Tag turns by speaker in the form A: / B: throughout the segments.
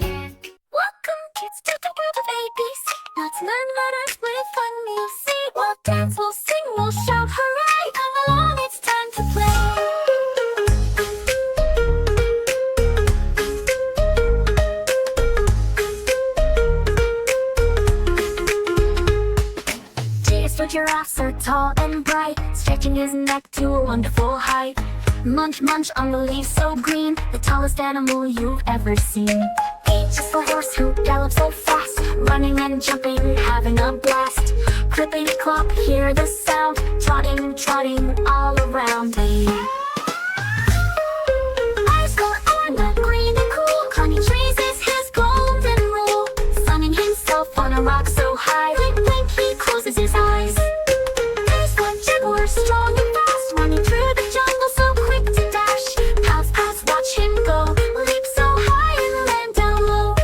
A: subscribe. Welcome kids to the world of ABC. Let's learn letters with fun music. We'll dance, we'll sing, we'll shout hooray. Come along, it's time to play. For giraffes are tall and bright, stretching his neck to a wonderful height. Munch, munch on the leaves so green, the tallest animal you've ever seen. H is for horse who gallops so fast, running and jumping, having a blast. Clipping clop, hear the sound, trotting, trotting all around me. Eyes for Iguana, green and cool, climbing trees is his golden rule. Sunning himself on a rock so high, blink, blink, he closes his eyes. There's one Jaguar, strong and fast, running through the jungle so quick to dash. Pounce, pounce, watch him go, leap so high and land down low.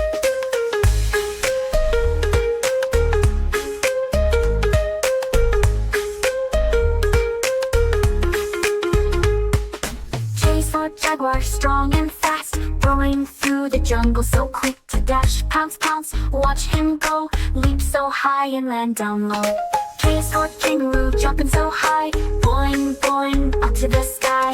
A: Chase for Jaguar, strong and fast, going through the jungle so quick to dash. Pounce, pounce, watch him go, leap so high and land down low. Chase for Kangaroo, jumping so high, boing, boing, up to the sky.